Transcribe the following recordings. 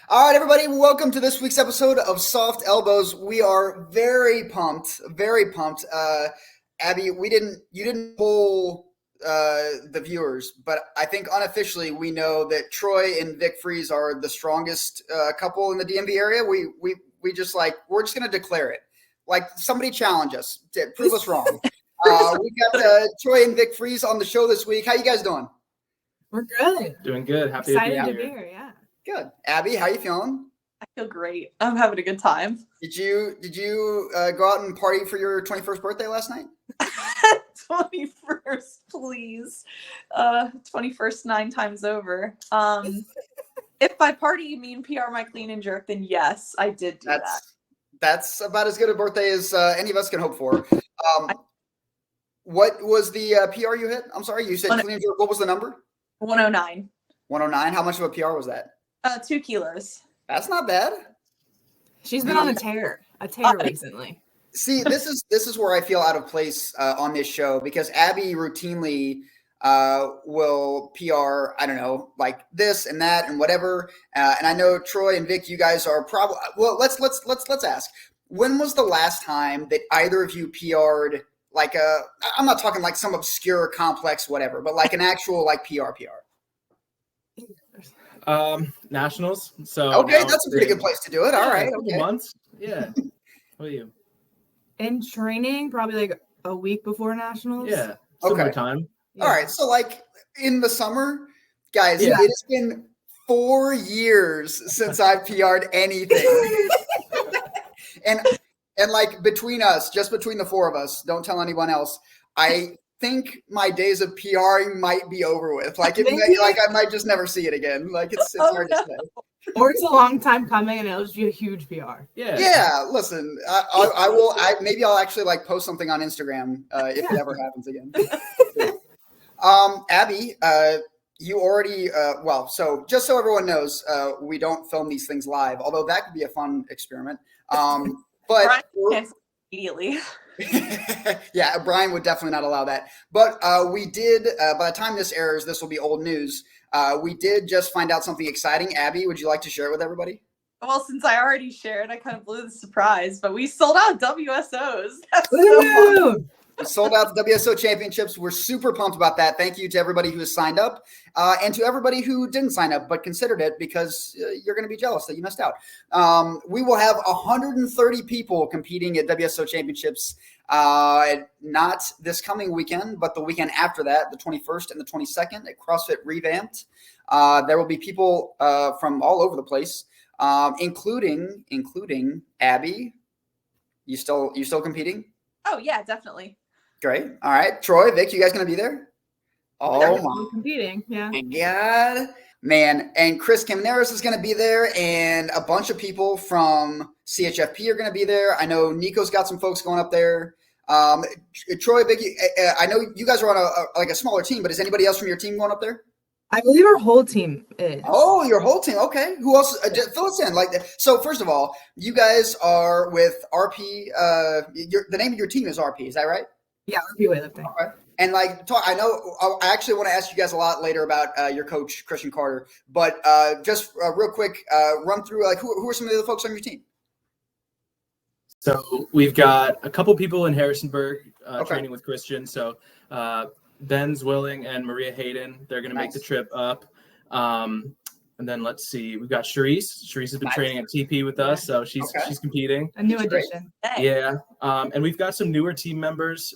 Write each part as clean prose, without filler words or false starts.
All right, everybody, welcome to this week's episode of Soft Elbows. We are very pumped, very pumped. Abby, you didn't poll the viewers, but I think unofficially we know that Troy and Vic Freeze are the strongest couple in the DMV area. We're just going to declare it. Like somebody challenge us, to prove us wrong. We got Troy and Vic Freeze on the show this week. How you guys doing? We're good. Doing good. Happy Excited to to be be here. here. Yeah. Good. Abby, how you feeling? I feel great. I'm having a good time. Did you go out and party for your 21st birthday last night? 21st, please. 21st 9 times over. If by party you mean PR my clean and jerk, then yes, I did do that. That's about as good a birthday as any of us can hope for. What was the PR you hit? I'm sorry, you said clean and jerk. What was the number? 109. 109. How much of a PR was that? 2 kilos. That's not bad. She's been on a tear recently. See, this is where I feel out of place on this show because Abby routinely will PR, I don't know, like this and that and whatever. And I know Troy and Vic, you guys are probably let's ask. When was the last time that either of you PR'd like I'm not talking like some obscure complex whatever, but like an actual like PR? Nationals. So okay, that's a pretty good place to do it. All right, a couple months. Yeah. What are you? In training, probably like a week before nationals. Yeah. Okay. Time. Yeah. All right. So like in the summer, guys, Yeah. it has been 4 years since I've PR'd anything. and like between us, just between the four of us, don't tell anyone else. I think my days of PRing might be over with. Like I might just never see it again. Like it's hard to say. Or it's a long time coming and it'll just be a huge PR. Yeah. Yeah. Listen, I will. Maybe I'll actually like post something on Instagram if it ever happens again. Abby, you already so just so everyone knows, we don't film these things live, although that could be a fun experiment. But immediately. Yeah, Brian would definitely not allow that. But we did, by the time this airs, this will be old news. We did just find out something exciting. Abby, would you like to share it with everybody? Well, since I already shared, I kind of blew the surprise, but we sold out WSOs. That's so fun. We sold out the WSO championships. We're super pumped about that. Thank you to everybody who has signed up and to everybody who didn't sign up but considered it because you're going to be jealous that you missed out. We will have 130 people competing at WSO championships, not this coming weekend, but the weekend after that, the 21st and the 22nd at CrossFit Revamped. There will be people from all over the place, including Abby. You still competing? Oh, yeah, definitely. Great. All right. Troy, Vic, you guys going to be there? Oh, my. Competing. Yeah. My God. Man. And Chris Camaneros is going to be there. And a bunch of people from CHFP are going to be there. I know Nico's got some folks going up there. Troy, Vic, I know you guys are on a smaller team, but is anybody else from your team going up there? I believe our whole team is. Oh, your whole team. Okay. Who else? Fill us in. So first of all, you guys are with RP. The name of your team is RP. Is that right? Yeah, RP weightlifting. Okay. And I know I actually want to ask you guys a lot later about your coach, Christian Carter, but just real quick, run through who are some of the other folks on your team? So we've got a couple people in Harrisonburg Okay. training with Christian. So Ben Zwilling and Maria Hayden, they're going to make the trip up. And then let's see, we've got Charisse. Charisse has been training at TP with us, so she's competing. A new addition. Yeah. And we've got some newer team members.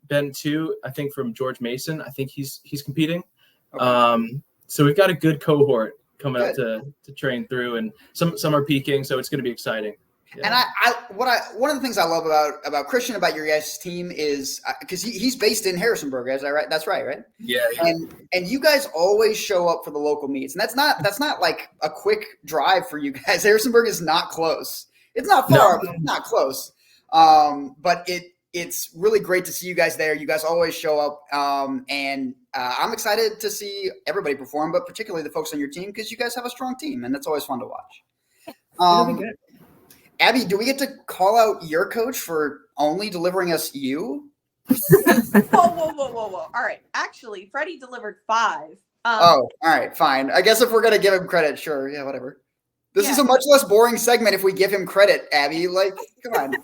Ben too, I think from George Mason. I think he's competing. Okay. So we've got a good cohort coming up to train through, and some are peaking, so it's going to be exciting. Yeah. And one of the things I love about Christian, about your guys' team is because he's based in Harrisonburg, is that right? That's right? Yeah. And you guys always show up for the local meets, and that's not like a quick drive for you guys. Harrisonburg is not close. It's not far, but it's not close. But it's really great to see you guys there. You guys always show up, and I'm excited to see everybody perform, but particularly the folks on your team because you guys have a strong team, and it's always fun to watch. It'll be good. Abby, do we get to call out your coach for only delivering us you? Whoa. All right. Actually, Freddie delivered 5. All right, fine. I guess if we're going to give him credit, sure. Yeah, whatever. This is a much less boring segment if we give him credit, Abby. Like, come on.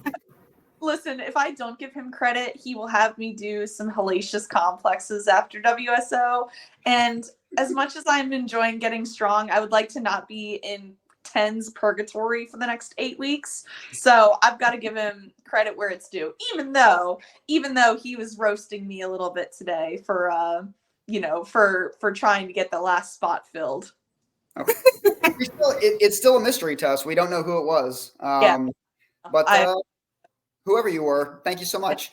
Listen, if I don't give him credit, he will have me do some hellacious complexes after WSO. And as much as I'm enjoying getting strong, I would like to not be in tens purgatory for the next 8 weeks. So I've got to give him credit where it's due, even though he was roasting me a little bit today for for trying to get the last spot filled. Okay. It's still a mystery to us. We don't know who it was. But whoever you were, thank you so much.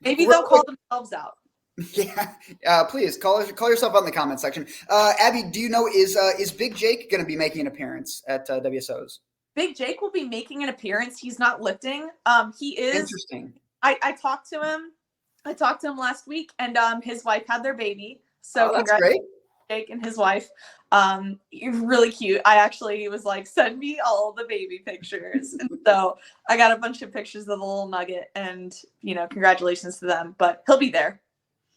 Maybe they'll call themselves out. Yeah, please call yourself out in the comment section. Abby, do you know is Big Jake going to be making an appearance at WSOs? Big Jake will be making an appearance. He's not lifting. He is interesting. I talked to him. I talked to him last week, and his wife had their baby. So that's great. Jake and his wife. Really cute. I actually was like, send me all the baby pictures. And so I got a bunch of pictures of the little nugget, and congratulations to them. But he'll be there.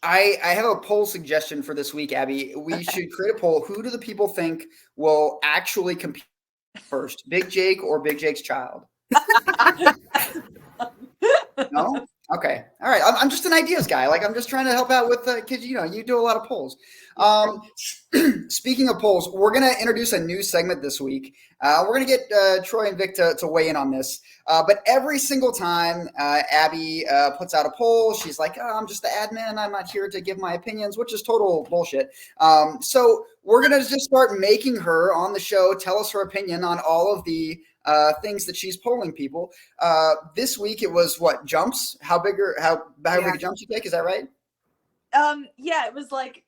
I have a poll suggestion for this week, Abby. We should create a poll. Who do the people think will actually compete first, Big Jake or Big Jake's child? No? Okay. All right. I'm just an ideas guy. Like, I'm just trying to help out with because you do a lot of polls. Speaking of polls, we're going to introduce a new segment this week. We're going to get Troy and Vic to weigh in on this. But every single time Abby puts out a poll, she's like, oh, I'm just the admin. I'm not here to give my opinions, which is total bullshit. So we're going to just start making her on the show tell us her opinion on all of the things that she's polling people. This week it was what, jumps? How big a jumps you take? Is that right? Yeah, it was like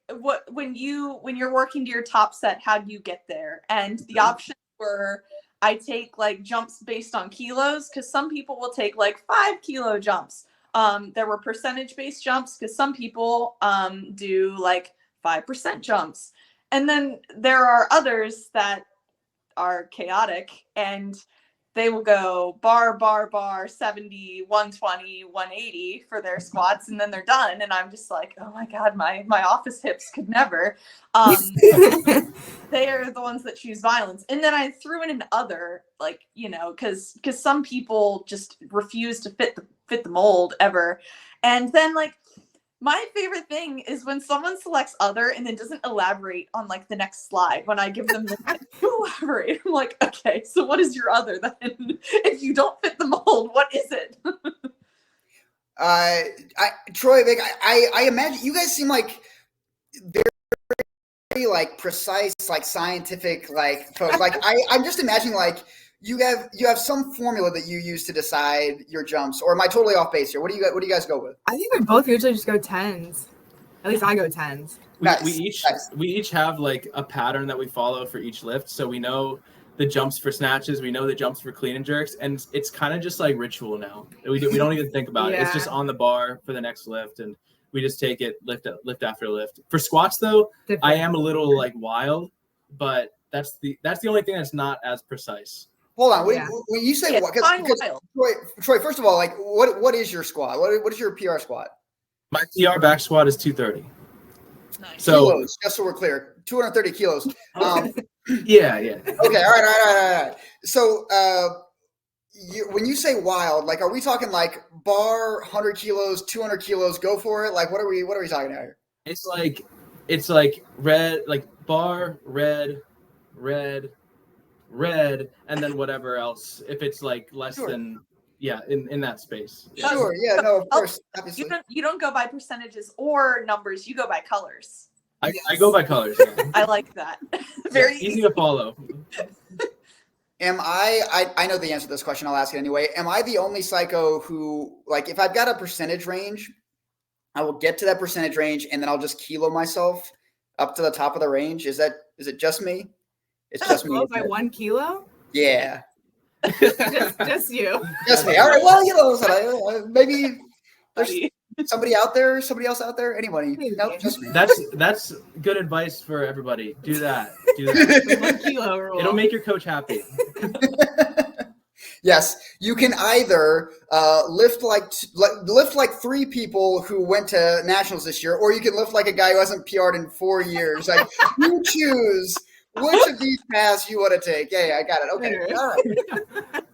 when you're working to your top set, how do you get there? And the options were, I take like jumps based on kilos, because some people will take like 5 kilo jumps. There were percentage based jumps, because some people do like 5% jumps. And then there are others that are chaotic, and they will go bar 70, 120, 180 for their squats, and then they're done. And I'm just like, oh my God, my office hips could never. They are the ones that choose violence. And then I threw in an other, like, because some people just refuse to fit the mold ever. And then like, my favorite thing is when someone selects other and then doesn't elaborate on like the next slide. When I give them the elaborate, I'm like, okay, so what is your other then? If you don't fit the mold, what is it? Troy, Vic, I imagine you guys seem like very like precise, like scientific, like folks. Like I'm just imagining like you have some formula that you use to decide your jumps, or am I totally off base here? What do you guys go with? I think we both usually just go 10s. At least I go 10s. We each have like a pattern that we follow for each lift, so we know the jumps for snatches, we know the jumps for clean and jerks, and it's kind of just like ritual now. We don't even think about it. It's just on the bar for the next lift, and we just take it lift after lift. For squats though, I am a little like wild, but that's the only thing that's not as precise. Hold on. When you say what, Troy, first of all, like what is your squat? What is your PR squat? My PR back squat is 230. Nice. So kilos, just so we're clear, 230 kilos. Yeah. Okay. All right. So when you say wild, like, are we talking like bar 100 kilos, 200 kilos, go for it? Like, what are we talking about here? It's like red, like bar, red, and then whatever else. If it's like less than, in that space. Yeah. Sure. Yeah. No. Of course. Obviously. You don't go by percentages or numbers. You go by colors. I go by colors. Yeah. I like that. Very easy to follow. Am I know the answer to this question. I'll ask it anyway. Am I the only psycho who, like, if I've got a percentage range, I will get to that percentage range and then I'll just kilo myself up to the top of the range? Is it just me? It's just me. By 1 kilo? Yeah. just you. Just me. All right. Well, maybe there's somebody else out there. Anybody? No, just me. That's good advice for everybody. Do that. 1 kilo rule. It'll make your coach happy. Yes, you can either lift like 3 people who went to nationals this year, or you can lift like a guy who hasn't PR'd in 4 years. Like, you choose which of these paths you want to take. Yeah, I got it. Okay. All right.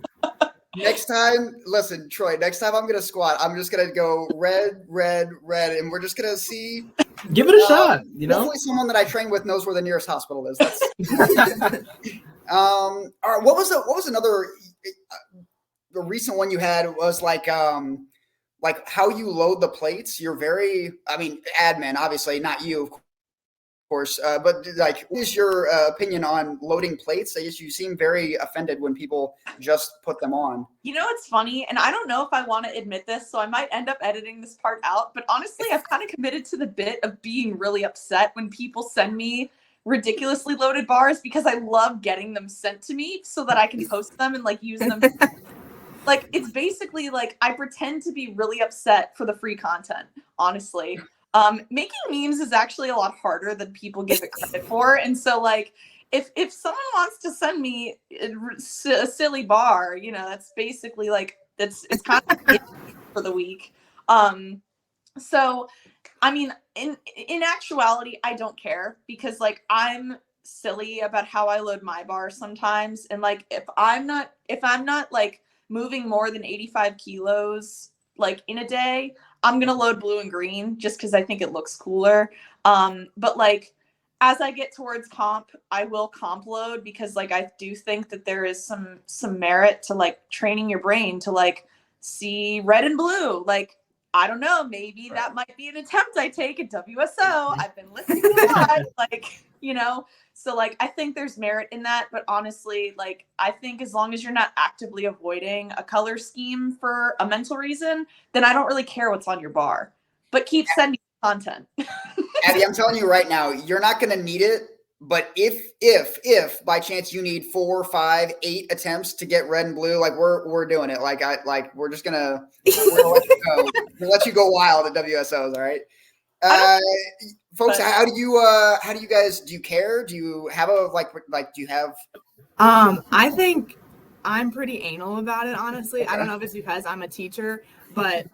Next time, listen, Troy, next time I'm going to squat, I'm just going to go red, red, red, and we're just going to see. Give it a shot, Hopefully someone that I train with knows where the nearest hospital is. All right, what was another the recent one you had was like how you load the plates. You're very, admin, obviously, not you, of course, but like, what is your opinion on loading plates? I guess you seem very offended when people just put them on. It's funny, and I don't know if I want to admit this, so I might end up editing this part out, but honestly, I've kind of committed to the bit of being really upset when people send me ridiculously loaded bars, because I love getting them sent to me so that I can post them and like use them. Like, it's basically like I pretend to be really upset for the free content, honestly. Making memes is actually a lot harder than people give it credit for. And so like, if someone wants to send me a silly bar, that's basically like, it's kind of it for the week. So, in actuality, I don't care, because like, I'm silly about how I load my bar sometimes. And like, if I'm not like moving more than 85 kilos, like in a day, I'm going to load blue and green just because I think it looks cooler. But like, as I get towards comp, I will comp load, because like, I do think that there is some merit to like training your brain to like see red and blue. Like, I don't know, maybe that might be an attempt I take at WSO. I've been listening a lot, like, so like, I think there's merit in that, but honestly, like, I think as long as you're not actively avoiding a color scheme for a mental reason, then I don't really care what's on your bar, but keep sending content. Abby, I'm telling you right now, you're not going to need it. But if by chance you need 4, 5, 8 attempts to get red and blue, like we're doing it. We're just gonna let you go. We'll let you go wild at WSOs. All right, folks. How do you guys? Do you care? Do you have a do you have? I think I'm pretty anal about it. Honestly, okay. I don't know if it's because I'm a teacher, but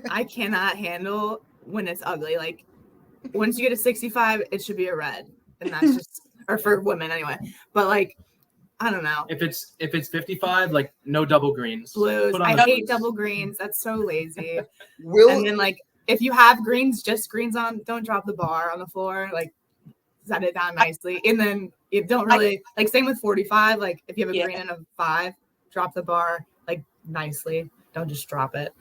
I cannot handle when it's ugly. Like, once you get a 65, it should be a red. And that's just, or for women anyway. But like, I don't know. If it's 55, like no double greens. Blues. I hate double greens. That's so lazy. And then like, if you have greens, just greens on. Don't drop the bar on the floor. Like, set it down nicely. And then you don't really like. Same with 45. Like, if you have a green and a 5, drop the bar like nicely. Don't just drop it.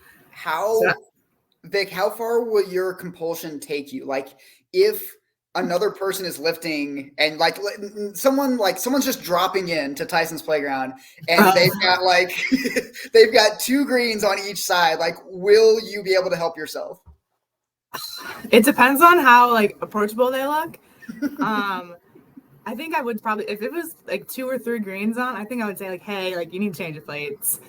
Vic, how far will your compulsion take you? Like, if another person is lifting and like someone's just dropping in to Tyson's Playground and they've got 2 greens on each side, like, will you be able to help yourself? It depends on how like approachable they look. I think I would probably, if it was like 2 or 3 greens on, I think I would say like, hey, like, you need to change your plates.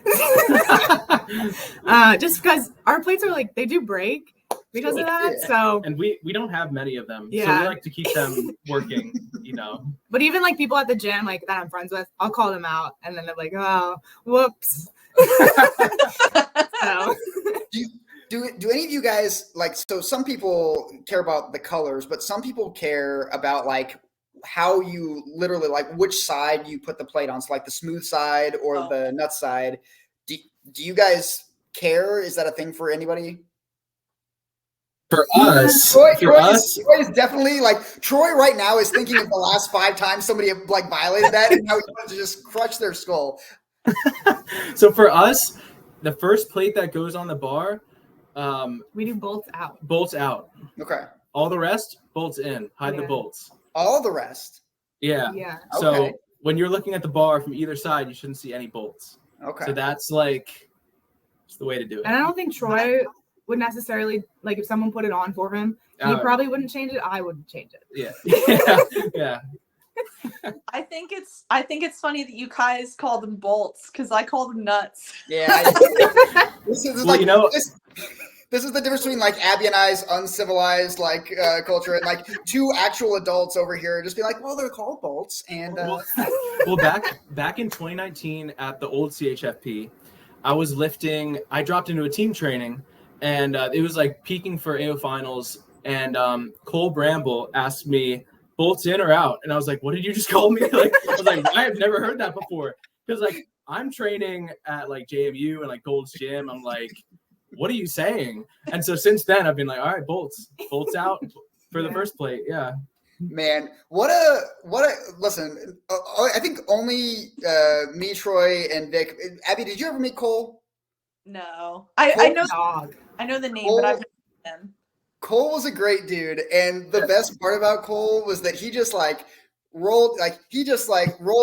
Just because our plates are like, they do break because of that. So, and we don't have many of them. Yeah. So we like to keep them working, But even like people at the gym, like that I'm friends with, I'll call them out and then they're like, oh, whoops. So. Do any of you guys so some people care about the colors, but some people care about like how you literally like which side you put the plate on. So like the smooth side or the nut side. Do you guys care? Is that a thing for anybody? For us, Troy is definitely like Troy right now is thinking of the last 5 times somebody like violated that and now he wants to just crush their skull. So for us, the first plate that goes on the bar, we do bolts out. Bolts out. Okay. All the rest, bolts in. Hide the bolts. All the rest. Yeah. Yeah. So when you're looking at the bar from either side, you shouldn't see any bolts. Okay. So that's like the way to do it. And I don't think Troy would necessarily, like, if someone put it on for him, he probably wouldn't change it. I wouldn't change it. Yeah. I think it's funny that you guys call them bolts because I call them nuts. Yeah. This is the difference between like Abby and I's uncivilized culture and like 2 actual adults over here just be like, well, they're called bolts. And well, back in 2019 at the old CHFP, I was lifting. I dropped into a team training, and it was like peaking for AO finals. And Cole Bramble asked me bolts in or out? And I was like, what did you just call me? Like, I was like, I have never heard that before. Because like I'm training at like JMU and like Gold's Gym. I'm like, what are you saying? And so since then I've been like, all right, bolts out for the first plate. Yeah. Man, what a listen. I think only me, Troy, and Vic. Abby, did you ever meet Cole? No, I know the name, Cole, but I've never met him. Cole was a great dude, and the best part about Cole was that he just rolled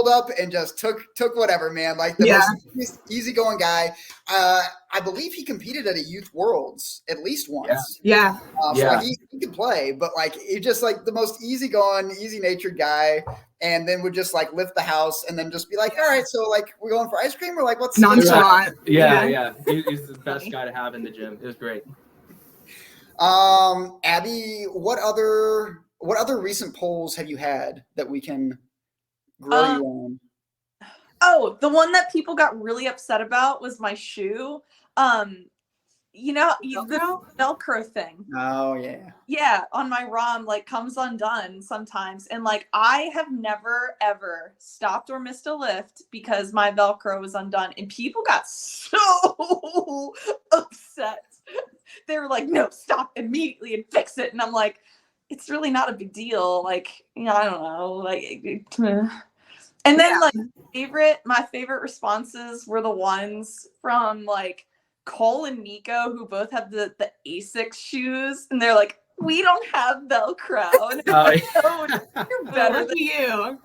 up and just took whatever, man. Like the most easygoing guy. I believe he competed at a Youth Worlds at least once. Yeah. So like he could play, but like he just like the most easygoing, easy-natured guy, and then would just like lift the house and then just be like, all right, so like we're going for ice cream or like what's nonchalant? Yeah. He's the best guy to have in the gym. It was great. Abby, what other recent polls have you had that we can grill you on? Oh, the one that people got really upset about was my shoe. The Velcro thing. Oh yeah. Yeah, on my ROM, like comes undone sometimes. And like I have never ever stopped or missed a lift because my Velcro was undone. And people got so upset. They were like, no, stop immediately and fix it. And I'm like, it's really not a big deal. Like, I don't know. Like, and then my favorite responses were the ones from like Cole and Nico, who both have the ASICS shoes. And they're like, we don't have Velcro. And you're better than you.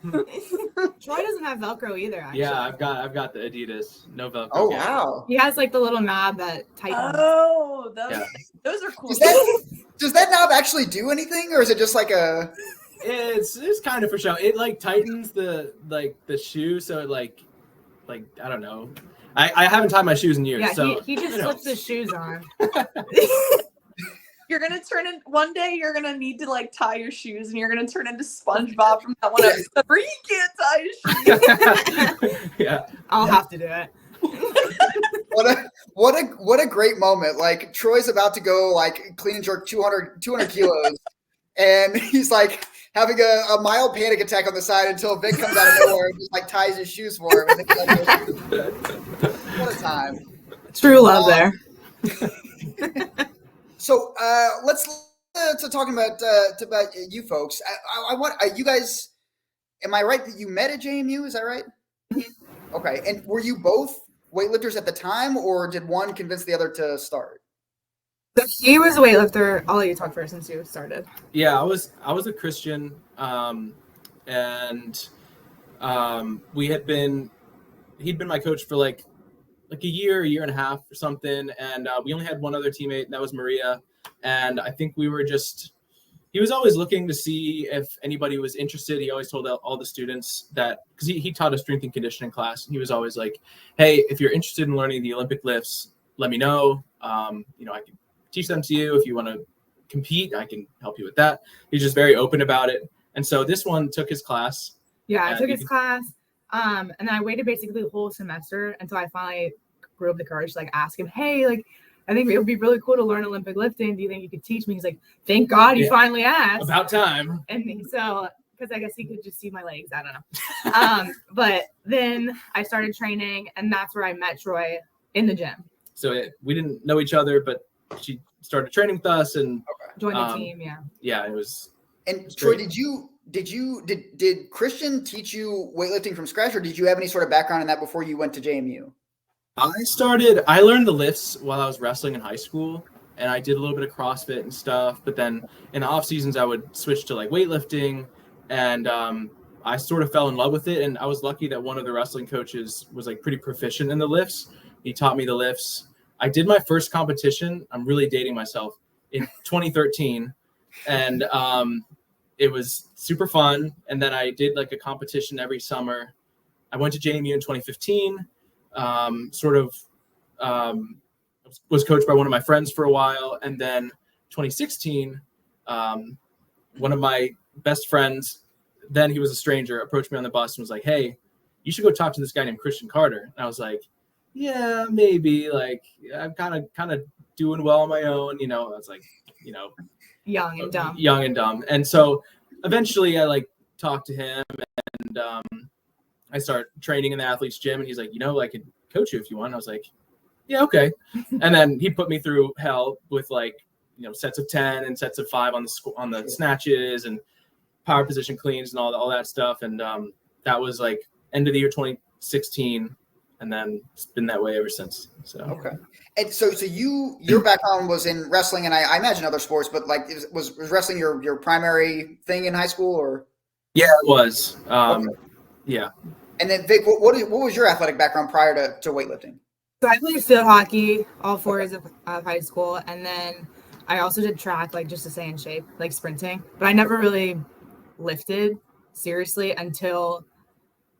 Troy doesn't have Velcro either, actually. Yeah, I've got the Adidas. No Velcro. Oh, wow. He has like the little knob that tightens. Oh, those are cool. Does that knob actually do anything, or is it just like a... It's kind of for show. It like tightens the shoe, so it like I don't know. I haven't tied my shoes in years. Yeah, so he just slips his shoes on. You're gonna turn in one day. You're gonna need to like tie your shoes, and you're gonna turn into SpongeBob from that one episode where he can't tie his shoes. Yeah, I'll have to do it. What a great moment! Like Troy's about to go like clean and jerk 200 kilos, and he's like having a mild panic attack on the side until Vic comes out of nowhere and just like ties his shoes for him. What a time! True love there. So let's to talking about you folks. I want you guys. Am I right that you met at JMU? Is that right? Okay. And were you both weightlifters at the time, or did one convince the other to start? He was a weightlifter. I'll let you talk first since you started. Yeah, I was a Christian, and he'd been my coach for like a year and a half or something, and we only had one other teammate, and that was Maria. And I think he was always looking to see if anybody was interested. He always told all the students that, because he taught a strength and conditioning class, and he was always like, hey, if you're interested in learning the Olympic lifts, let me know. I can teach them to you. If you want to compete, I can help you with that. He's just very open about it. And so this one took his class. Yeah, I took his class. And then I waited basically the whole semester until I finally grew up the courage to like ask him, hey, like, I think it would be really cool to learn Olympic lifting. Do you think you could teach me? He's like, thank God you finally asked. About time. And so, because I guess he could just see my legs. I don't know. But then I started training, and that's where I met Troy in the gym. So we didn't know each other, but she started training with us and joined the team. Yeah. Yeah, it was. And Troy, did Christian teach you weightlifting from scratch, or did you have any sort of background in that before you went to JMU? I learned the lifts while I was wrestling in high school, and I did a little bit of CrossFit and stuff, but then in the off seasons I would switch to like weightlifting, and I sort of fell in love with it. And I was lucky that one of the wrestling coaches was like pretty proficient in the lifts. He taught me the lifts. I did my first competition, I'm really dating myself, in 2013, and it was super fun. And then I did like a competition every summer. I went to JMU in 2015. Was coached by one of my friends for a while, and then 2016, one of my best friends, then he was a stranger, approached me on the bus and was like, hey, you should go talk to this guy named Christian Carter. And I was like, yeah, maybe, like I'm kind of doing well on my own, I was like, young and dumb. And so eventually I like talked to him, and I start training in the athlete's gym, and he's like, I could coach you if you want. And I was like, yeah, okay. And then he put me through hell with like, sets of 10 and sets of 5 on the snatches and power position cleans and all that stuff. And that was like end of the year 2016. And then it's been that way ever since. So okay. And so your background was in wrestling, and I imagine other sports, but like was wrestling your primary thing in high school, or? Yeah, it was. Okay. Yeah. And then Vic, what was your athletic background prior to weightlifting? So I played field hockey all 4 years of high school, and then I also did track, like just to stay in shape, like sprinting. But I never really lifted seriously until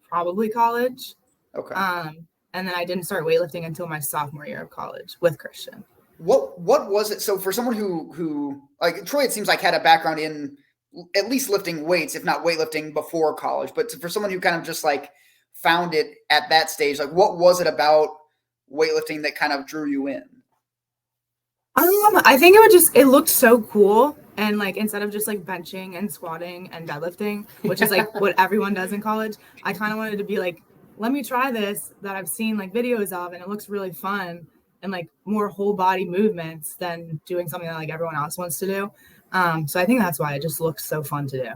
probably college. Okay. And then I didn't start weightlifting until my sophomore year of college with Christian. What was it? So for someone who like Troy, it seems like had a background in at least lifting weights, if not weightlifting before college. But for someone who kind of just like found it at that stage, like what was it about weightlifting that kind of drew you in? I think it looked so cool. And like, instead of just like benching and squatting and deadlifting, which is like what everyone does in college, I kind of wanted to be like, let me try this that I've seen like videos of, and it looks really fun and like more whole body movements than doing something that like everyone else wants to do. So I think that's why it just looks so fun to do.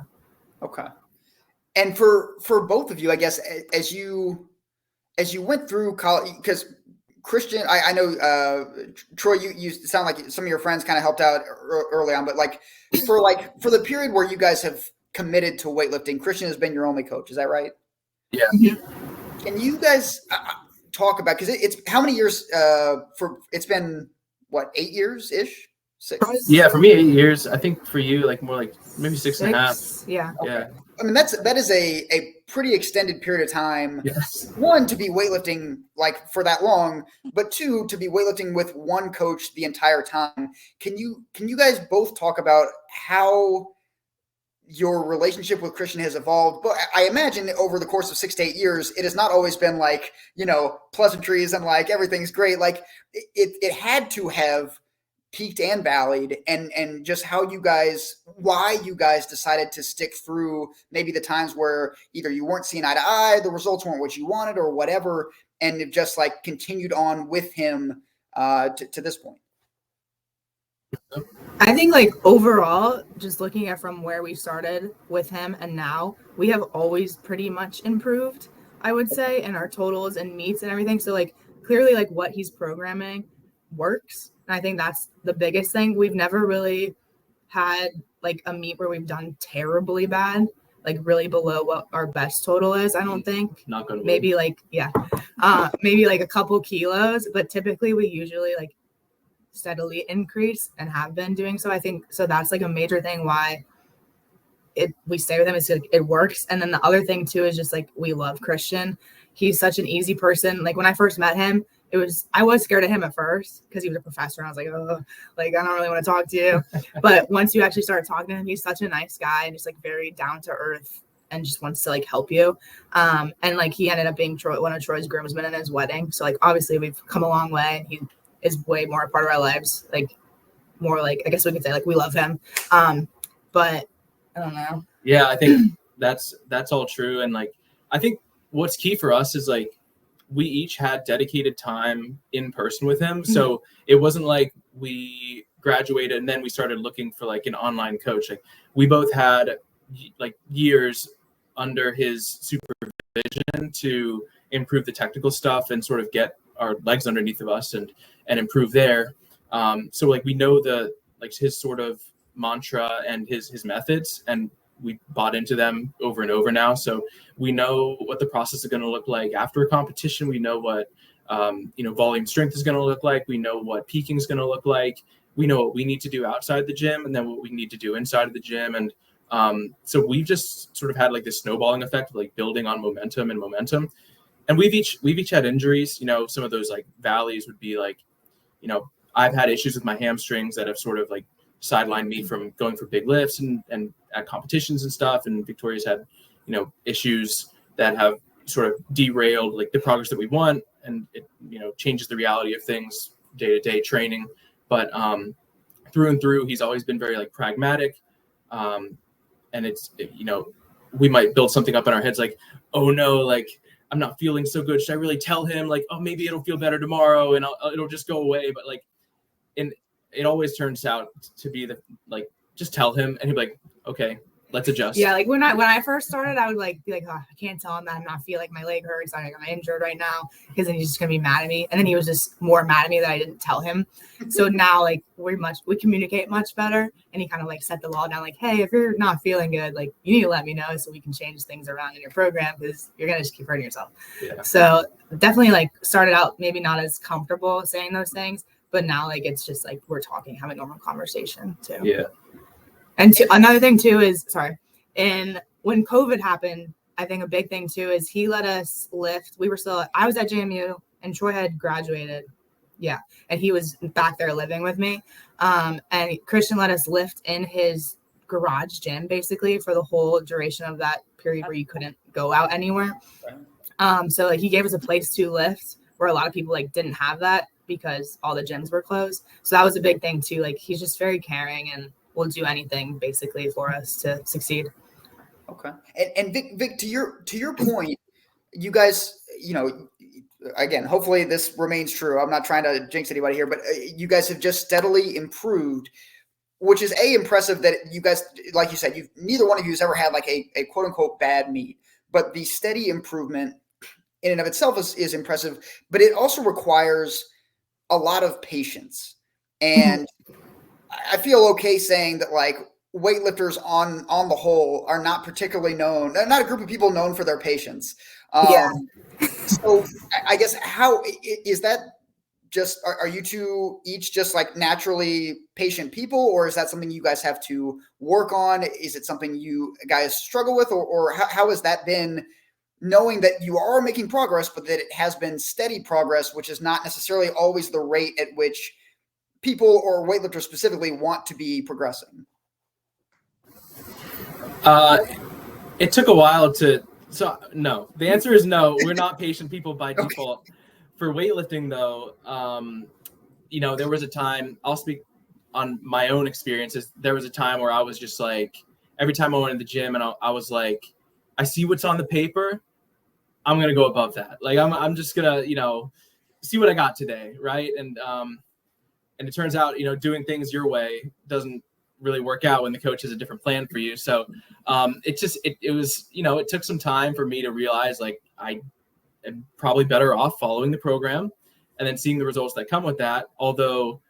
Okay. And for both of you, I guess, as you went through college, because Christian, I know, Troy, you sound like some of your friends kind of helped out early on, but like for the period where you guys have committed to weightlifting, Christian has been your only coach. Is that right? Yeah. Can you guys talk about, because it's how many years it's been, what, 8 years ish? 6? Yeah, for me 8 years. I think for you, like more like maybe 6.5. Yeah. Okay. Yeah. I mean, that is a pretty extended period of time. Yes. 1, to be weightlifting like for that long, but 2, to be weightlifting with one coach the entire time. Can you guys both talk about how your relationship with Christian has evolved? But I imagine over the course of 6 to 8 years, it has not always been like, pleasantries and like everything's great. Like it had to have peaked and valleyed, and just why you guys decided to stick through maybe the times where either you weren't seeing eye to eye, the results weren't what you wanted or whatever, and it just like continued on with him to this point. I think like overall, just looking at from where we started with him and now, we have always pretty much improved, I would say, in our totals and meets and everything. So like clearly like what he's programming works. And I think that's the biggest thing. We've never really had like a meet where we've done terribly bad, like really below what our best total is. I don't think. Not gonna maybe like maybe like a couple kilos, but typically we usually like steadily increase and have been doing so. I think so that's like a major thing why we stay with him, is like it works. And then the other thing too is just like we love Christian. He's such an easy person. Like when I first met him, I was scared of him at first because he was a professor. And I was like, oh, like I don't really want to talk to you. But once you actually start talking to him, he's such a nice guy and just like very down to earth and just wants to like help you. And like he ended up being one of Troy's groomsmen in his wedding. So like obviously we've come a long way. He is way more a part of our lives. Like more like, I guess we could say like we love him. But I don't know. Yeah, I think that's all true. And like I think what's key for us is like we each had dedicated time in person with him. So it wasn't like we graduated and then we started looking for like an online coach. Like we both had like years under his supervision to improve the technical stuff and sort of get our legs underneath of us and improve there. So like we know his sort of mantra and his methods, and we bought into them over and over now. So we know what the process is going to look like after a competition. We know what, volume strength is going to look like. We know what peaking is going to look like. We know what we need to do outside the gym and then what we need to do inside of the gym. And so we've just sort of had like this snowballing effect of like building on momentum. And we've each had injuries. Some of those like valleys would be like, I've had issues with my hamstrings that have sort of like sidelined me from going for big lifts and at competitions and stuff. And Victoria's had, issues that have sort of derailed like the progress that we want. And it, changes the reality of things day-to-day training. But through and through, he's always been very like pragmatic. and it's, you know, we might build something up in our heads like, oh no, like I'm not feeling so good. Should I really tell him like, oh, maybe it'll feel better tomorrow and it'll just go away? But like, and it always turns out to be like, just tell him and he'll be like, okay, let's adjust. Yeah, like when I first started, I would like be like, oh, I can't tell him that I'm not feeling, like my leg hurts, I'm injured right now, because then he's just gonna be mad at me. And then he was just more mad at me that I didn't tell him. So now like we communicate much better, and he kind of like set the law down like, hey, if you're not feeling good, like you need to let me know so we can change things around in your program, because you're gonna just keep hurting yourself. Yeah. So definitely like started out maybe not as comfortable saying those things, but now like it's just like we're talking, having a normal conversation too. Yeah. And another thing too is, and when COVID happened, I think a big thing too is he let us lift. I was at JMU and Troy had graduated. Yeah. And he was back there living with me. And Christian let us lift in his garage gym basically for the whole duration of that period where you couldn't go out anywhere. So like he gave us a place to lift where a lot of people like didn't have that because all the gyms were closed. So that was a big thing too. Like he's just very caring and will do anything basically for us to succeed. Okay. And Vic, to your point, you guys, you know, again, hopefully this remains true. I'm not trying to jinx anybody here, but you guys have just steadily improved, which is impressive that you guys, like you said, neither one of you has ever had like a quote unquote bad meet, but the steady improvement in and of itself is impressive, but it also requires a lot of patience. And I feel okay saying that like weightlifters on the whole are not particularly known. They're not a group of people known for their patience. So I guess how is that just, are you two each just like naturally patient people, or is that something you guys have to work on? Is it something you guys struggle with, or how has that been, knowing that you are making progress, but that it has been steady progress, which is not necessarily always the rate at which people or weightlifters specifically want to be progressing? It took a while so no, the answer is no, we're not patient people by default. Okay. For weightlifting though, you know, there was a time, I'll speak on my own experiences. There was a time where I was just like, every time I went to the gym and I was like, I see what's on the paper, I'm going to go above that. Like, I'm just going to, you know, see what I got today. Right. And it turns out, you know, doing things your way doesn't really work out when the coach has a different plan for you. So it was, you know, it took some time for me to realize like I am probably better off following the program and then seeing the results that come with that. Although,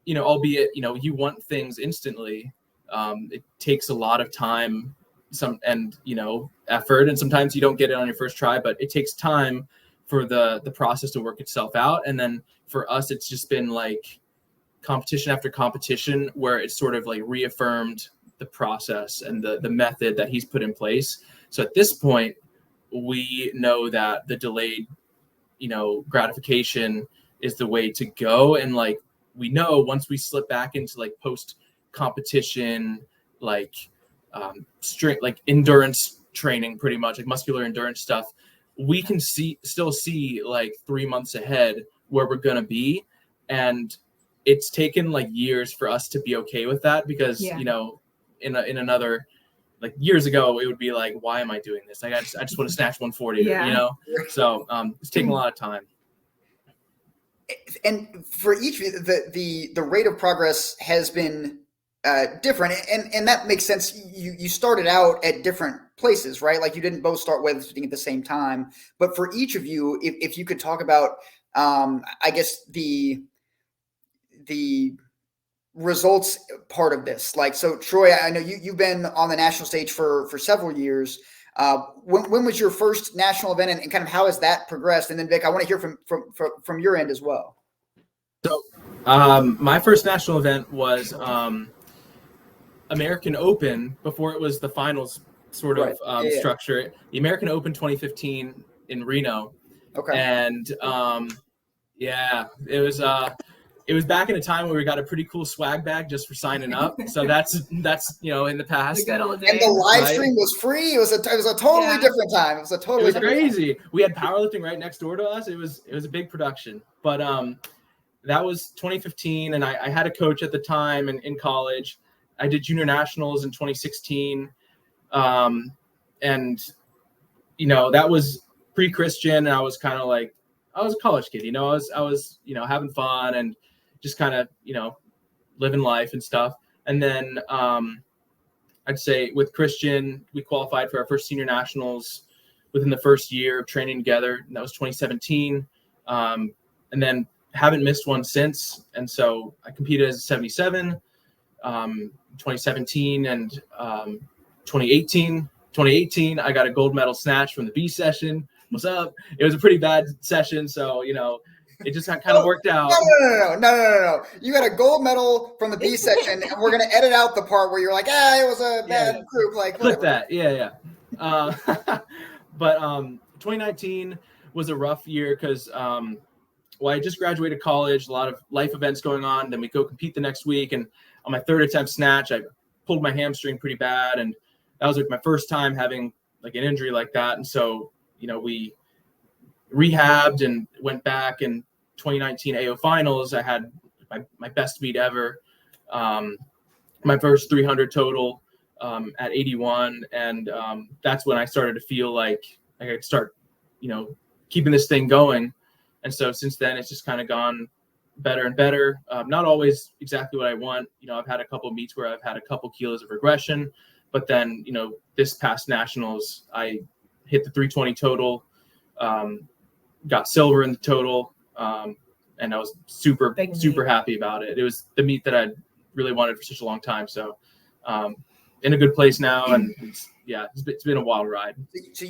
you know, albeit, you know, you want things instantly, it takes a lot of time, you know, effort, and sometimes you don't get it on your first try, but it takes time for the process to work itself out. And then for us, it's just been like competition after competition where it's sort of like reaffirmed the process and the method that he's put in place. So at this point, we know that the delayed, you know, gratification is the way to go. And like, we know once we slip back into like post competition, like strength, like endurance training, pretty much like muscular endurance stuff, we can still see like 3 months ahead where we're going to be. And it's taken like years for us to be okay with that because, you know, in another, like years ago, it would be like, why am I doing this? Like, I just want to snatch 140, you know? So it's taking a lot of time. And for each of you, the rate of progress has been different. And that makes sense. You started out at different places, right? Like you didn't both start weightlifting at the same time, but for each of you, if you could talk about, I guess the results part of this, like, so Troy, I know you've been on the national stage for several years. When was your first national event, and kind of how has that progressed? And then Vic, I want to hear from your end as well. So my first national event was American Open before it was the finals sort of structure. The American Open 2015 in Reno. Okay. And it was back in a time where we got a pretty cool swag bag just for signing up. So that's you know, in the past. And the live stream was free. It was a totally different time. It was crazy. We had powerlifting right next door to us. It was a big production. But that was 2015, and I had a coach at the time in college. I did junior nationals in 2016, And, that was pre-Christian. And I was kind of like, I was a college kid, I was, having fun and just kind of, living life and stuff. And then I'd say with Christian, we qualified for our first senior nationals within the first year of training together. And that was 2017. And then haven't missed one since. And so I competed as a 77, 2017 and 2018. 2018, I got a gold medal snatch from the B session. What's up? It was a pretty bad session. So, it just kind of worked out. No. You got a gold medal from the B section, and we're going to edit out the part where you're like, it was a bad group. Like, clip that. Yeah. But 2019 was a rough year because, I just graduated college, a lot of life events going on. Then we go compete the next week. And on my third attempt snatch, I pulled my hamstring pretty bad. And that was like my first time having like an injury like that. And so, we rehabbed and went back in 2019 AO finals. I had my best meet ever. My first 300 total at 81. And that's when I started to feel like I could start, keeping this thing going. And so since then, it's just kind of gone better and better. Not always exactly what I want. I've had a couple of meets where I've had a couple kilos of regression, but then, this past nationals, I hit the 320 total, got silver in the total. And I was super happy about it. It was the meet that I really wanted for such a long time. So, in a good place now. And it's been a wild ride. So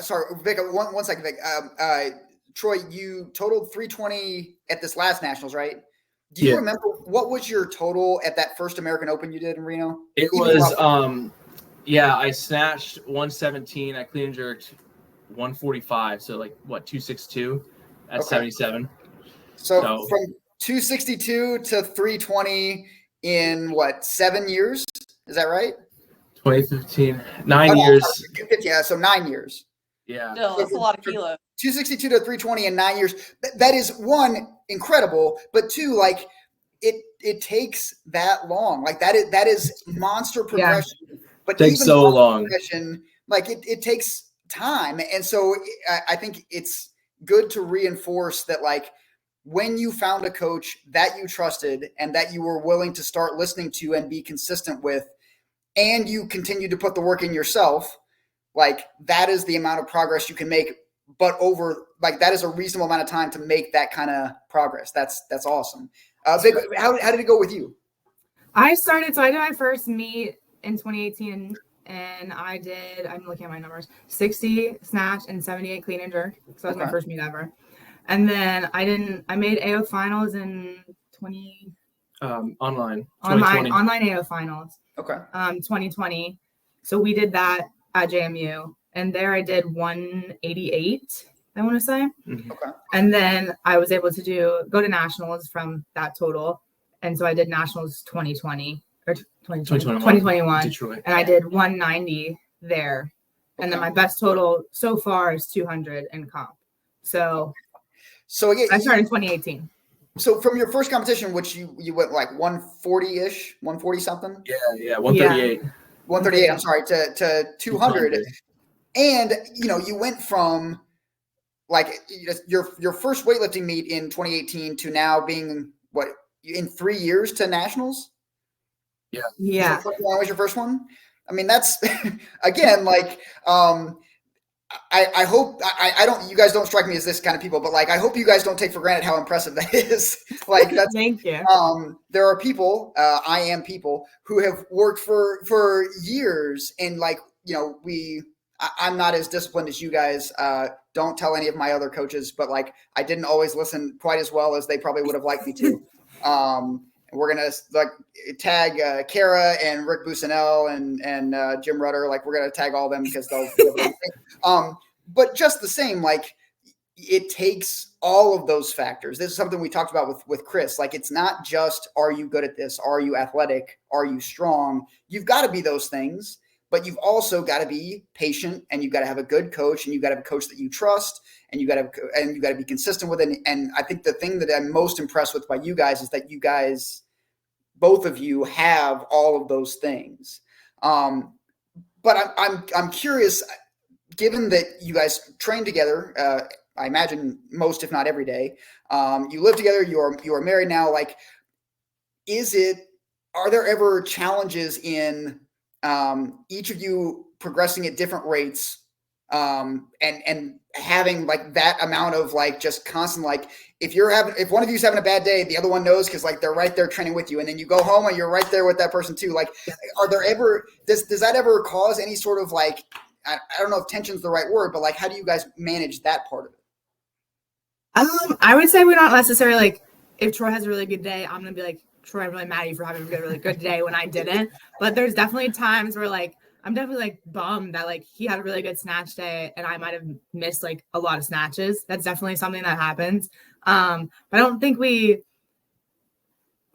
sorry, Vic, one second, Vic. Troy, you totaled 320 at this last nationals, right? Do you remember what was your total at that first American Open you did in Reno? It was, I snatched 117. I clean and jerked 145. So 262 at 77. So from 262 to 320 in 7 years? Is that right? 2015, 9 years. Yeah, so 9 years. Yeah. Still, that's a lot of kilos. 262 to 320 in 9 years. That is, one, incredible, but two, it takes that long. That is monster progression. Yeah. But it takes so long. It takes time. And so I think it's good to reinforce that when you found a coach that you trusted and that you were willing to start listening to and be consistent with, and you continue to put the work in yourself, that is the amount of progress you can make. But over that is a reasonable amount of time to make that kind of progress. That's awesome. Vic, how did it go with you? I did my first meet in 2018 and I'm looking at my numbers, 60 snatch and 78 clean and jerk. So that was my first meet ever. And then I made AO finals in online AO finals. Okay. 2020. So we did that at JMU, and there I did 188, I want to say. Mm-hmm. Okay. And then I was able to go to nationals from that total. And so I did nationals 2020 or 2021. Detroit. And I did 190 there. And then my best total so far is 200 in comp. So again, I started in 2018. So from your first competition, which you went 140-ish, 140 something? Yeah, 138. 138, I'm sorry, to 200. And, you went from your first weightlifting meet in 2018 to now being in 3 years to nationals? Yeah. So when was your first one? I mean, that's again, I hope I don't. You guys don't strike me as this kind of people, but I hope you guys don't take for granted how impressive that is. That's thank you. There are people, I am people who have worked for years, and I'm not as disciplined as you guys. Don't tell any of my other coaches, but I didn't always listen quite as well as they probably would have liked me to. We're gonna tag Kara and Rick Busanel and Jim Rudder. We're gonna tag all of them because they'll be able to but just the same, it takes all of those factors. This is something we talked about with Chris. It's not just, are you good at this? Are you athletic? Are you strong? You've got to be those things, but you've also got to be patient, and you've got to have a good coach, and you've got to have a coach that you trust, and you got to be consistent with it. And I think the thing that I'm most impressed with by you guys is that you guys, both of you, have all of those things. but I'm curious, given that you guys train together, I imagine most, if not every day, you live together, you are married now. Like, are there ever challenges in each of you progressing at different rates, and having like that amount of like just constant, like if one of you's having a bad day, the other one knows because like they're right there training with you, and then you go home and you're right there with that person too. Like, are there ever does that ever cause any sort of like, I don't know if tension's the right word, but like how do you guys manage that part of it? I would say we're not necessarily like, if Troy has a really good day, I'm gonna be like, Troy, I'm really mad at you for having a really good day when I didn't. But there's definitely times where like I'm definitely like bummed that like he had a really good snatch day and I might have missed like a lot of snatches. That's definitely something that happens. But I don't think we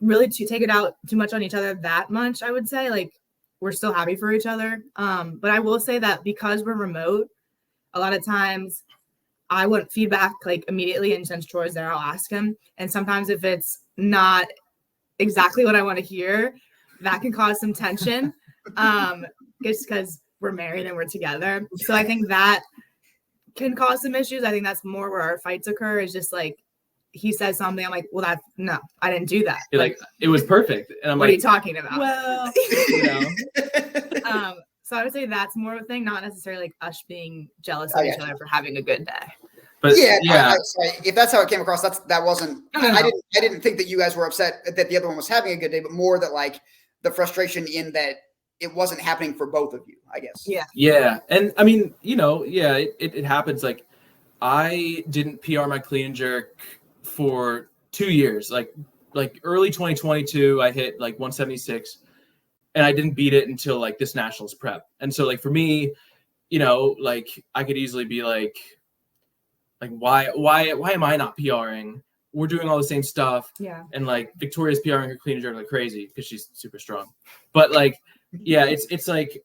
really take it out too much on each other that much. I would say like we're still happy for each other. But I will say that because we're remote, a lot of times I want feedback like immediately, and since Troy's there, I'll ask him. And sometimes if it's not exactly what I want to hear, that can cause some tension, just because we're married and we're together. So I think that can cause some issues. I think that's more where our fights occur, is just like he says something, I'm like, well, no, I didn't do that. You're like, it was perfect. And I'm what like, are you talking about? Well, So I would say that's more of a thing, not necessarily like us being jealous of each other for having a good day. But sorry, if that's how it came across, that wasn't. No. I didn't think that you guys were upset that the other one was having a good day, but more that like the frustration in that it wasn't happening for both of you, I guess. Yeah, and I mean, it happens. Like, I didn't PR my clean and jerk for 2 years. Like early 2022, I hit like 176. And I didn't beat it until like this nationals prep. And so like for me, like I could easily be like why am I not PRing? We're doing all the same stuff. Yeah. And like Victoria's PRing her clean and jerk like crazy because she's super strong. But like, yeah, it's like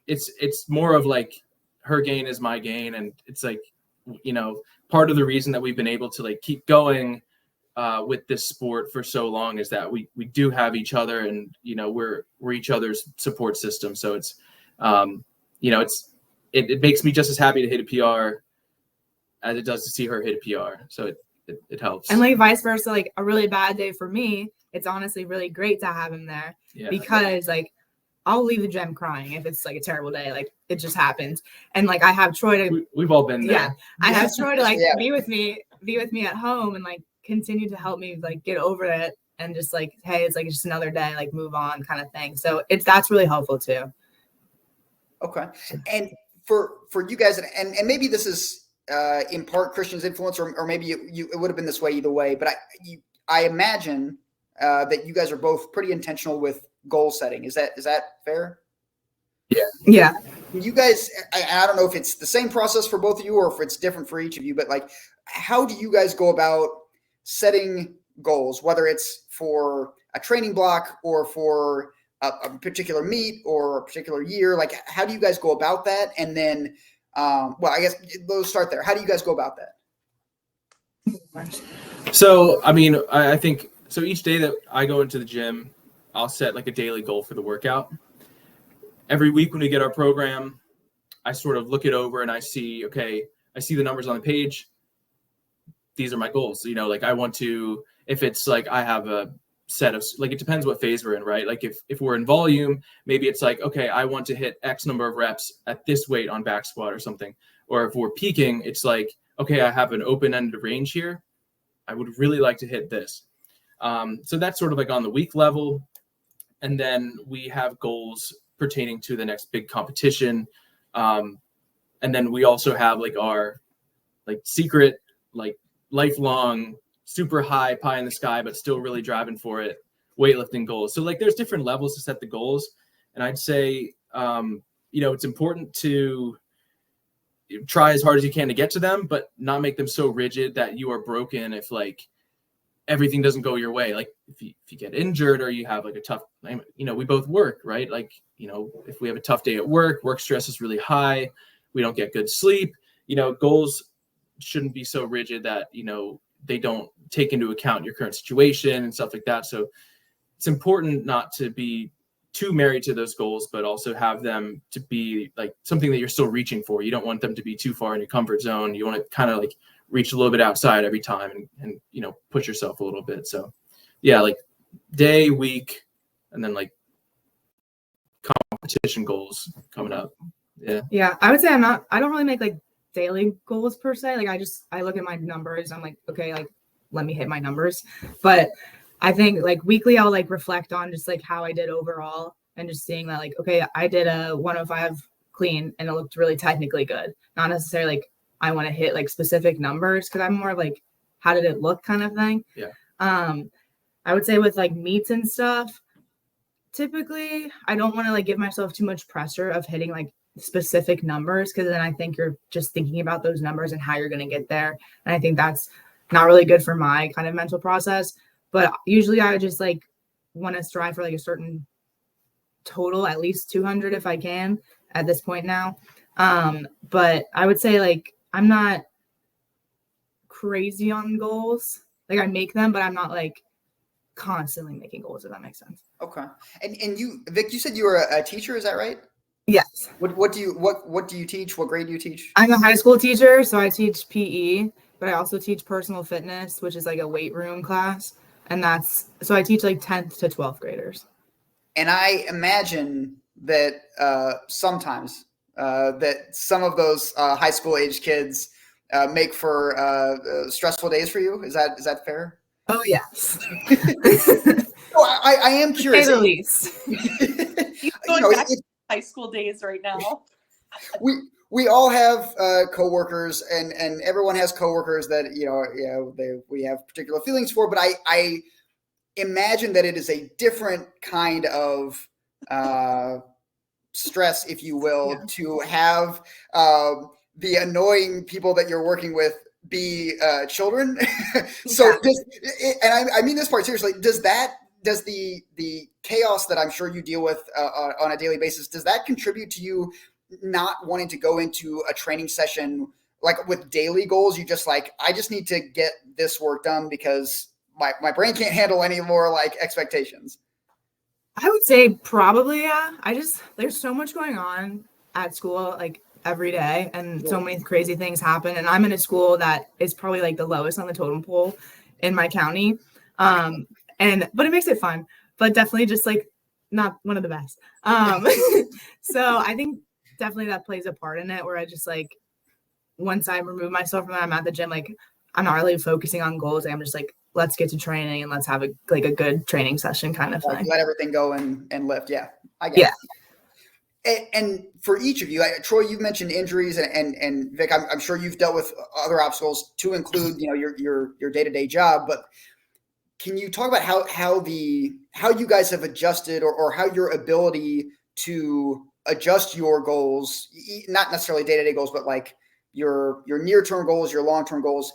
it's more of like her gain is my gain. And it's like, part of the reason that we've been able to like keep going with this sport for so long is that we do have each other, and we're each other's support system. So it's it makes me just as happy to hit a PR as it does to see her hit a PR. So it helps. And like vice versa, like a really bad day for me, it's honestly really great to have him there, because like I'll leave the gym crying if it's like a terrible day. Like it just happens. And like I have Troy to we've all been there. Yeah. I have Troy to like be with me at home and like continue to help me like get over it, and just like, hey, it's like just another day, like move on kind of thing. So that's really helpful too. Okay. And for you guys, and maybe this is in part Christian's influence, or maybe it would have been this way either way, but I imagine that you guys are both pretty intentional with goal setting. Is that fair? Yeah. You guys, I don't know if it's the same process for both of you or if it's different for each of you, but like, how do you guys go about setting goals, whether it's for a training block or for a particular meet or a particular year? Like, how do you guys go about that? And then, I guess let's start there. How do you guys go about that? So, I mean, I think, so each day that I go into the gym, I'll set like a daily goal for the workout. Every week when we get our program, I sort of look it over and I see the numbers on the page. These are my goals. Like I want to, if it's like I have a set of, like, it depends what phase we're in, right? Like if we're in volume, maybe it's like, okay, I want to hit X number of reps at this weight on back squat or something. Or if we're peaking, it's like, okay, I have an open-ended range here. I would really like to hit this. So that's sort of like on the week level. And then we have goals pertaining to the next big competition. And then we also have like our like secret, like lifelong, super high pie in the sky, but still really driving for it, weightlifting goals. So like there's different levels to set the goals. And I'd say, it's important to try as hard as you can to get to them, but not make them so rigid that you are broken if like everything doesn't go your way. Like if you get injured or you have like a tough, we both work, right? Like, if we have a tough day at work stress is really high, we don't get good sleep, goals shouldn't be so rigid that, they don't take into account your current situation and stuff like that. So it's important not to be too married to those goals, but also have them to be like something that you're still reaching for. You don't want them to be too far in your comfort zone. You want to kind of like reach a little bit outside every time and push yourself a little bit. So yeah, like day, week, and then like competition goals coming up. Yeah, I would say I don't really make like daily goals per se. Like I look at my numbers. I'm like, okay, like let me hit my numbers. But I think like weekly I'll like reflect on just like how I did overall and just seeing that like, okay, I did a 105 clean and it looked really technically good. Not necessarily like I want to hit like specific numbers because I'm more like how did it look kind of thing. Yeah. I would say with like meets and stuff, typically I don't want to like give myself too much pressure of hitting like specific numbers because then I think you're just thinking about those numbers and how you're going to get there. And I think that's not really good for my kind of mental process. But usually I would just like want to strive for like a certain total, at least 200 if I can at this point now. But I would say like I'm not crazy on goals. Like I make them, but I'm not like constantly making goals, if that makes sense. Okay. And you, Vic, you said you were a teacher, is that right? Yes. What do you teach? What grade do you teach? I'm a high school teacher, so I teach PE, but I also teach personal fitness, which is like a weight room class. And so I teach like 10th to 12th graders. And I imagine that sometimes that some of those high school age kids make for stressful days for you. Is that fair? Oh, yes. I am curious. To say the least. He's going back to high school days right now. We all have coworkers, and everyone has coworkers that we have particular feelings for. But I imagine that it is a different kind of stress, if you will, to have the annoying people that you're working with be children. So, I mean this part seriously. Does the chaos that I'm sure you deal with on a daily basis, does that contribute to you not wanting to go into a training session like with daily goals? You just like, I just need to get this work done because my brain can't handle any more like expectations. I would say probably, yeah. There's so much going on at school, like every day, and so many crazy things happen. And I'm in a school that is probably like the lowest on the totem pole in my county. But it makes it fun, but definitely just like not one of the best. So I think definitely that plays a part in it where I just like, once I remove myself from that, I'm at the gym, like I'm not really focusing on goals. I'm just like, let's get to training and let's have a good training session kind of thing. Let everything go and lift. Yeah, I get it. And for each of you, Troy, you've mentioned injuries, and Vic, I'm sure you've dealt with other obstacles to include, your day-to-day job. But can you talk about how you guys have adjusted or how your ability to adjust your goals, not necessarily day-to-day goals, but like your near-term goals, your long-term goals,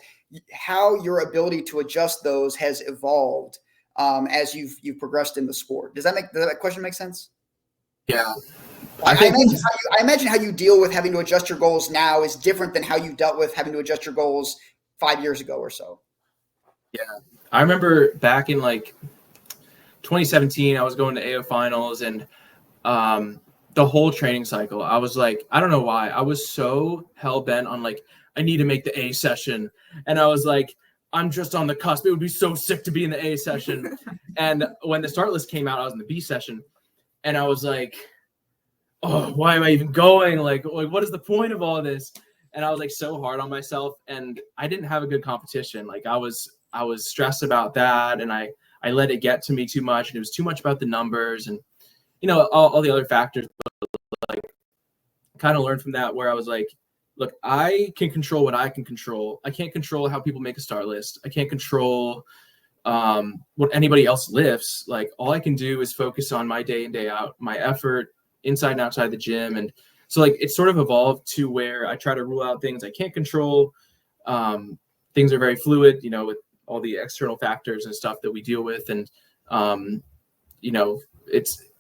how your ability to adjust those has evolved as you've progressed in the sport? Does that question make sense? Yeah. I imagine how you deal with having to adjust your goals now is different than how you dealt with having to adjust your goals 5 years ago or so. Yeah. I remember back in like 2017, I was going to AO finals, and the whole training cycle, I was like, I don't know why, I was so hell bent on like, I need to make the A session. And I was like, I'm just on the cusp. It would be so sick to be in the A session. And when the start list came out, I was in the B session, and I was like, oh, why am I even going? Like what is the point of all this? And I was like so hard on myself, and I didn't have a good competition. Like I was stressed about that, and I let it get to me too much, and it was too much about the numbers and all the other factors. But like kind of learned from that, where I was like, look, I can control what I can control. I can't control how people make a start list. I can't control what anybody else lifts. Like all I can do is focus on my day in, day out, my effort inside and outside the gym. And so like it sort of evolved to where I try to rule out things I can't control. Things are very fluid, with all the external factors and stuff that we deal with. And,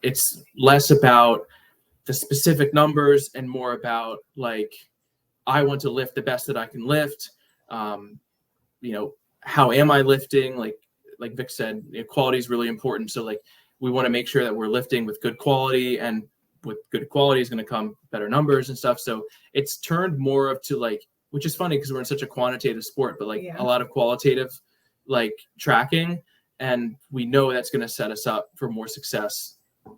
it's less about the specific numbers and more about like, I want to lift the best that I can lift. How am I lifting? Like Vic said, quality is really important. So like we want to make sure that we're lifting with good quality, and with good quality is going to come better numbers and stuff. So it's turned more of to like, which is funny because we're in such a quantitative sport, but like a lot of qualitative like tracking, and we know that's going to set us up for more success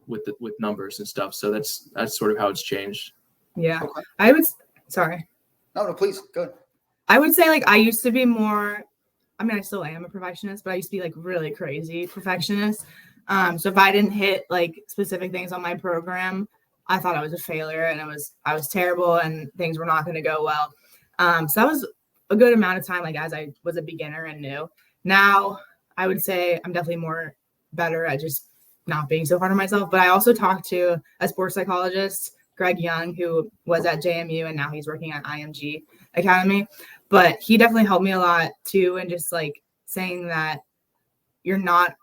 with numbers and stuff. So that's sort of how it's changed. Yeah. Okay. Sorry. No, please go ahead. I would say like I used to be more, I mean, I still am a perfectionist, but I used to be like really crazy perfectionist. So if I didn't hit like specific things on my program, I thought I was a failure, and I was terrible, and things were not going to go well. So that was a good amount of time, like as I was a beginner and new. Now I would say I'm definitely better at just not being so hard on myself. But I also talked to a sports psychologist, Greg Young, who was at JMU and now he's working at IMG Academy. But he definitely helped me a lot too, and just like saying that you're not,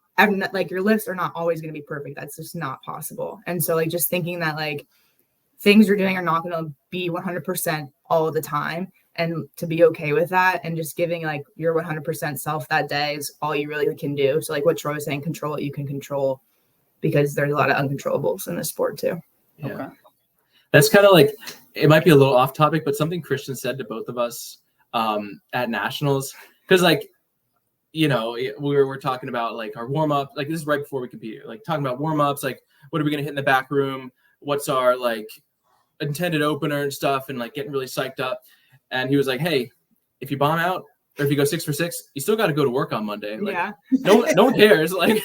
like your lifts are not always going to be perfect. That's just not possible. And so like just thinking that like things you're doing are not going to be 100% all the time, and to be okay with that, and just giving like your 100% self that day is all you really can do. So like what Troy was saying, control what you can control, because there's a lot of uncontrollables in this sport too. Yeah. Okay. That's kind of like, it might be a little off topic, but something Christian said to both of us at nationals, because like, you know, we're talking about like our warm up, like this is right before we compete, like talking about warm ups, like what are we going to hit in the back room? What's our like intended opener and stuff, and like getting really psyched up. And he was like, hey, if you bomb out, or if you go 6 for 6, you still got to go to work on Monday. Like, no one cares. Like,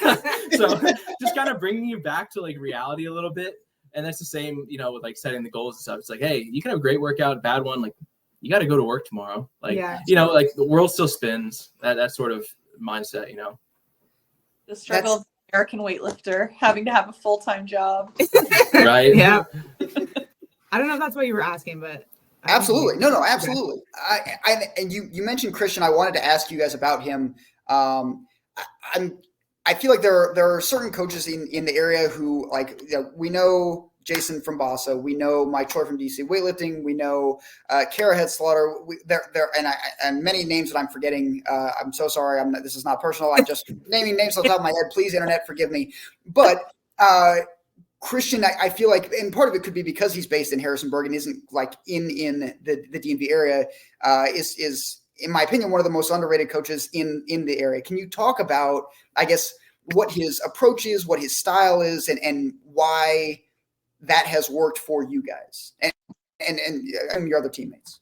so just kind of bringing you back to like reality a little bit. And that's the same, you know, with like setting the goals and stuff. It's like, hey, you can have a great workout, a bad one. Like, you got to go to work tomorrow. Like, you know, like the world still spins. That sort of mindset, you know. The struggle of the American weightlifter, having to have a full-time job. Right. Yeah. I don't know if that's what you were asking, but. Absolutely. No, absolutely. And you mentioned Christian. I wanted to ask you guys about him. I feel like there are certain coaches in the area who, like, you know, we know Jason from Bossa, we know Mike Troy from DC Weightlifting, we know Kara Head Slaughter. And many names that I'm forgetting. I'm so sorry. This is not personal. I'm just naming names off the top of my head. Please, internet, forgive me. But Christian, I feel like, and part of it could be because he's based in Harrisonburg and isn't like in the DMV area, is in my opinion one of the most underrated coaches in the area. Can you talk about, I guess, what his approach is, what his style is, and why that has worked for you guys and your other teammates?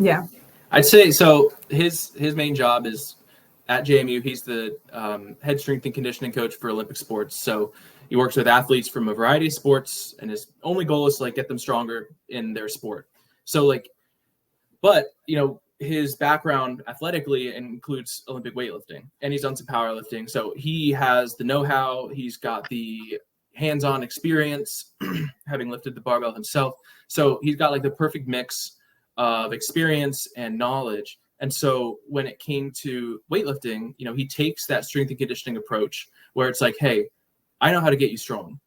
Yeah, I'd say so. His main job is at JMU. He's the head strength and conditioning coach for Olympic sports. So he works with athletes from a variety of sports, and his only goal is to like get them stronger in their sport. So like, but you know, his background athletically includes Olympic weightlifting, and he's done some powerlifting. So he has the know-how. He's got the hands-on experience, having lifted the barbell himself. So he's got like the perfect mix of experience and knowledge. And so when it came to weightlifting, you know, he takes that strength and conditioning approach where it's like, hey, I know how to get you strong.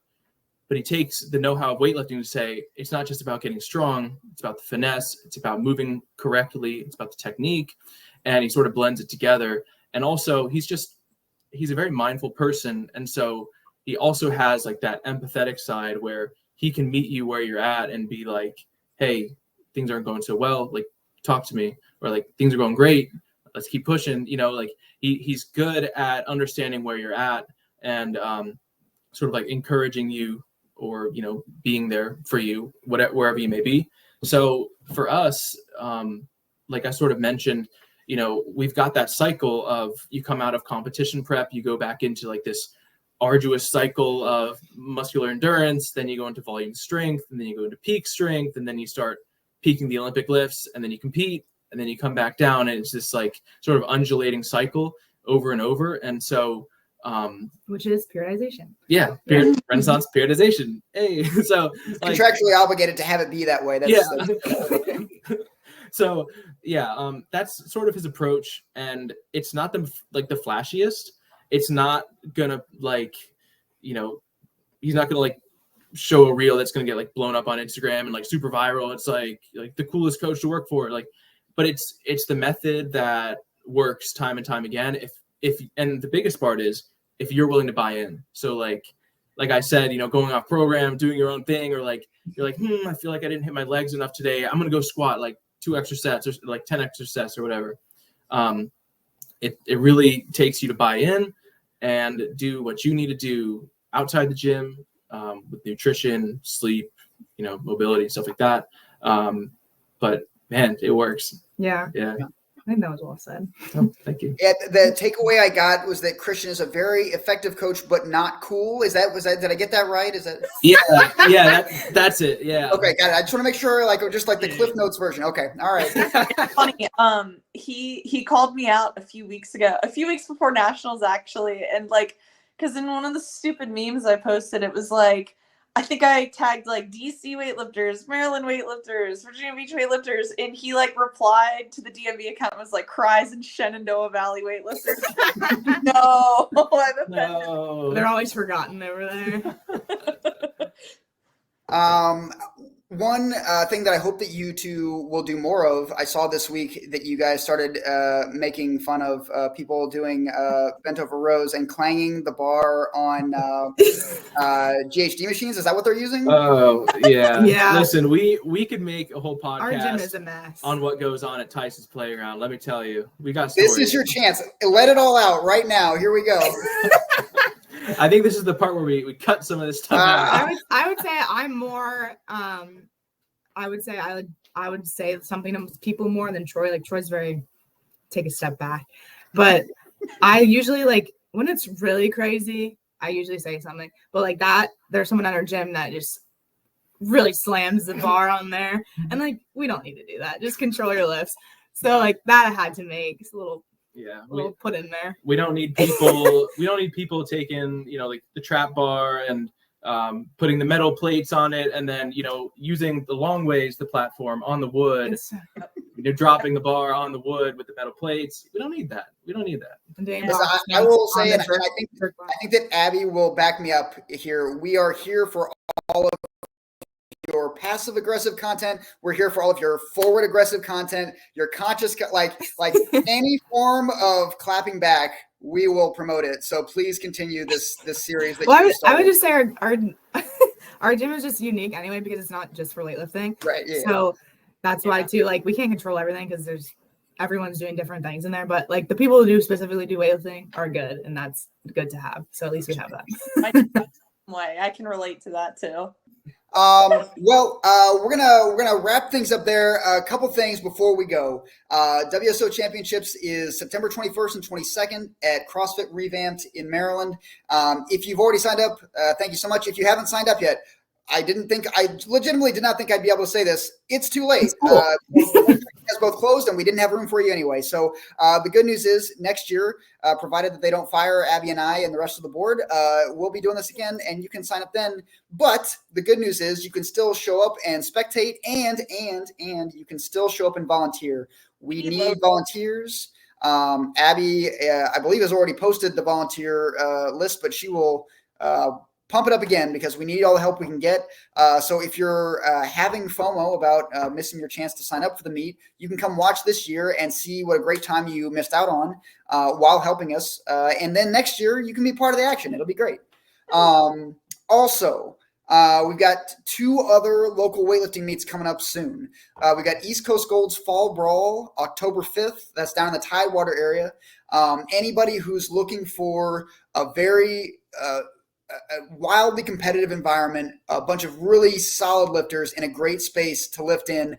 But he takes the know-how of weightlifting to say, it's not just about getting strong. It's about the finesse. It's about moving correctly. It's about the technique. And he sort of blends it together. And also he's a very mindful person. And so he also has like that empathetic side where he can meet you where you're at and be like, hey, things aren't going so well. Like, talk to me. Or like, things are going great. Let's keep pushing. You know, like he's good at understanding where you're at and sort of like encouraging you, or, you know, being there for you, wherever you may be. So for us, like I sort of mentioned, you know, we've got that cycle of you come out of competition prep, you go back into like this arduous cycle of muscular endurance, then you go into volume strength, and then you go into peak strength, and then you start peaking the Olympic lifts, and then you compete, and then you come back down, and it's this like sort of undulating cycle over and over. And so which is periodization. Yeah, Renaissance periodization. Hey, so like, contractually obligated to have it be that way. That's so yeah, that's sort of his approach, and it's not the flashiest. It's not gonna like, you know, he's not gonna like show a reel that's gonna get like blown up on Instagram and like super viral. It's like the coolest coach to work for, like, but it's the method that works time and time again. and the biggest part is if you're willing to buy in. So like I said, going off program, doing your own thing, or like you're like, I feel like I didn't hit my legs enough today. I'm gonna go squat like 2 extra sets or like 10 extra sets or whatever. It really takes you to buy in and do what you need to do outside the gym, with nutrition, sleep, mobility, stuff like that. But man, it works. Yeah. I think that was well said. Oh, thank you. Yeah, the takeaway I got was that Christian is a very effective coach, but not cool. Was that? Did I get that right? Is that? Yeah, that's it. Yeah. Okay, got it. I just want to make sure, just like the Cliff Notes version. Okay, all right. Funny. He called me out a few weeks before nationals actually, and because in one of the stupid memes I posted, it was like, I think I tagged DC weightlifters, Maryland weightlifters, Virginia Beach weightlifters, and he replied to the DMV account and was like, cries in Shenandoah Valley weightlifters. No, I'm offended. No. They're always forgotten over there. One thing that I hope that you two will do more of, I saw this week that you guys started making fun of people doing bent over rows and clanging the bar on GHD machines. Is that what they're using? Oh, yeah. Yeah. Listen, we could make a whole podcast Our gym is a mess on what goes on at Tyson's Playground. Let me tell you, we got stories. This is your chance. Let it all out right now. Here we go. I think this is the part where we cut some of this stuff out. I would say I'm more. I would say something to people more than Troy. Like Troy's very take a step back, but I usually when it's really crazy, I usually say something. But that, there's someone at our gym that just really slams the bar on there, and we don't need to do that. Just control your lifts. So that I had to make a little. Yeah, we'll put in there. We don't need people. We don't need people taking, the trap bar and putting the metal plates on it, and then using the long ways the platform on the wood. Dropping the bar on the wood with the metal plates. We don't need that. I will say, and I think that Abby will back me up here. We are here for all of your passive aggressive content. We're here for all of your forward aggressive content, your conscious, like any form of clapping back, we will promote it. So please continue this series. I would just say our gym is just unique anyway, because it's not just for weightlifting. Right. Yeah. So that's why too, we can't control everything because everyone's doing different things in there, but the people who do specifically do weightlifting are good, and that's good to have. So at least we have that. I can relate to that too. We're gonna wrap things up there. A couple things before we go. WSO Championships is September 21st and 22nd at CrossFit Revamped in Maryland. If you've already signed up, thank you so much. If you haven't signed up yet, I legitimately did not think I'd be able to say this. It's too late. It's both closed, and we didn't have room for you anyway. So the good news is next year, provided that they don't fire Abby and I and the rest of the board, we'll be doing this again, and you can sign up then. But the good news is you can still show up and spectate, and you can still show up and volunteer. We need volunteers. Abby, I believe, has already posted the volunteer list, but she will pump it up again because we need all the help we can get. So if you're having FOMO about missing your chance to sign up for the meet, you can come watch this year and see what a great time you missed out on while helping us. And then next year, you can be part of the action. It'll be great. Also, we've got 2 other local weightlifting meets coming up soon. We got East Coast Gold's Fall Brawl, October 5th. That's down in the Tidewater area. Anybody who's looking for a very a wildly competitive environment, a bunch of really solid lifters in a great space to lift in.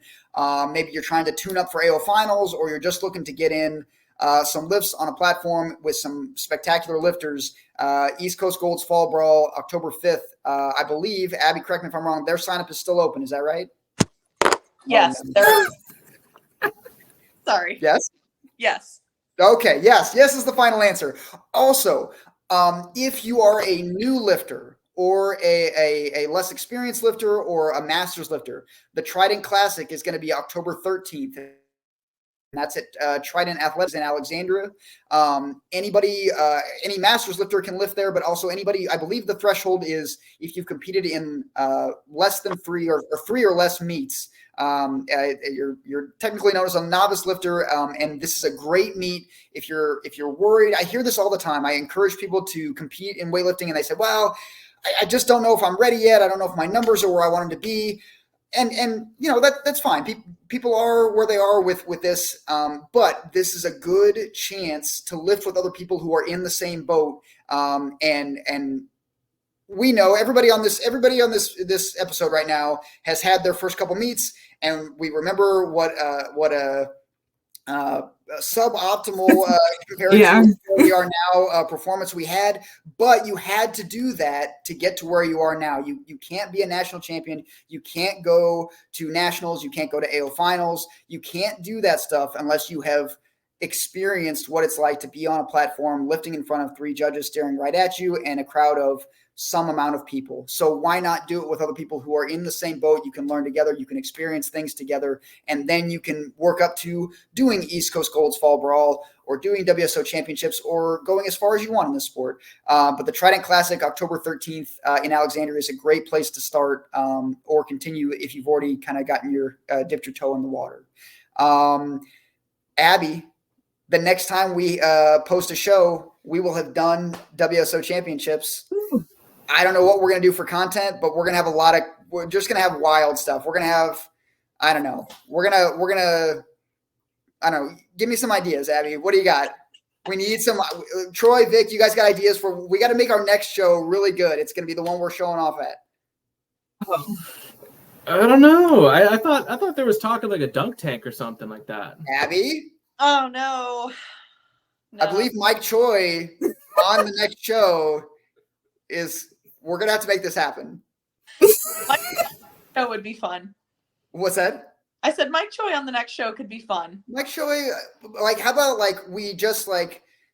Maybe you're trying to tune up for AO finals, or you're just looking to get in some lifts on a platform with some spectacular lifters. East Coast Gold's Fall Brawl, October 5th. I believe, Abby, correct me if I'm wrong, their sign up is still open. Is that right? Yes. Sorry. Yes? Yes. Okay. Yes is the final answer. Also, if you are a new lifter or a less experienced lifter or a master's lifter, the Trident Classic is going to be October 13th. And that's at Trident Athletics in Alexandria. Anybody, any master's lifter can lift there, but also anybody, I believe the threshold is if you've competed in less than 3 or 3 or less meets, You're technically known as a novice lifter, and this is a great meet. If you're worried, I hear this all the time. I encourage people to compete in weightlifting, and they say, "Well, I just don't know if I'm ready yet. I don't know if my numbers are where I want them to be." And that's fine. People are where they are with this, but this is a good chance to lift with other people who are in the same boat. And we know everybody on this episode right now has had their first couple meets, and we remember what a suboptimal compared to where we are now performance we had, but you had to do that to get to where you are now. You can't be a national champion. You can't go to nationals. You can't go to AO finals. You can't do that stuff unless you have experienced what it's like to be on a platform lifting in front of 3 judges staring right at you and a crowd of some amount of people. So why not do it with other people who are in the same boat? You can learn together, you can experience things together, and then you can work up to doing East Coast Golds Fall Brawl or doing WSO championships or going as far as you want in the sport. But the Trident Classic, October 13th in Alexandria, is a great place to start or continue if you've already kind of gotten dipped your toe in the water. Abby, the next time we post a show, we will have done WSO championships. Ooh. I don't know what we're going to do for content, but we're going to have we're just going to have wild stuff. We're going to have, I don't know. We're going to, I don't know. Give me some ideas, Abby. What do you got? We need some, Troy, Vic, you guys got ideas we got to make our next show really good. It's going to be the one we're showing off at. Oh, I don't know. I thought there was talk of like a dunk tank or something like that. Abby? Oh, no. I believe Mike Choi on the next show we're going to have to make this happen. Mike show would be fun. What's that? I said Mike Choi on the next show could be fun. Mike Choi, how about we just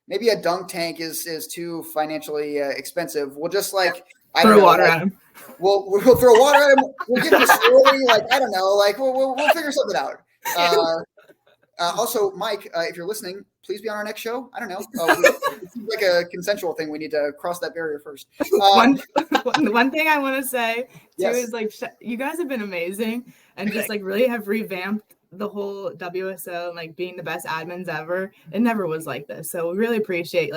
maybe a dunk tank is too financially expensive. We'll just throw water at him. We'll throw water at him. We'll give him a story. I don't know. We'll figure something out. Also, Mike, if you're listening, please be on our next show. I don't know. It seems like a consensual thing. We need to cross that barrier first. One thing I want to say too is you guys have been amazing and just really have revamped the whole WSO and being the best admins ever. It never was like this. So we really appreciate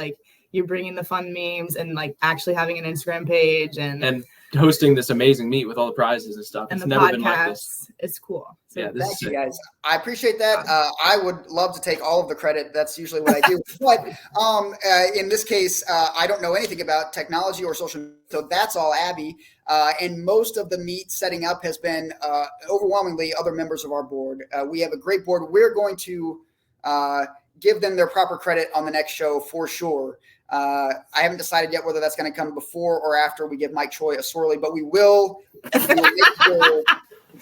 you bringing the fun memes and actually having an Instagram page and hosting this amazing meet with all the prizes and stuff. And it's the never podcast, been like this. It's cool. So yeah, thank you guys. I appreciate that. I would love to take all of the credit. That's usually what I do. But in this case, I don't know anything about technology or social media, so that's all Abby. And most of the meet setting up has been overwhelmingly other members of our board. We have a great board. We're going to give them their proper credit on the next show for sure. I haven't decided yet whether that's going to come before or after we give Mike Choi a swirly, but we will make sure to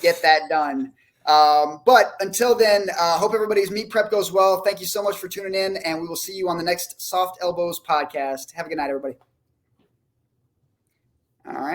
get that done. But until then, hope everybody's meet prep goes well. Thank you so much for tuning in, and we will see you on the next Soft Elbows podcast. Have a good night, everybody. All right.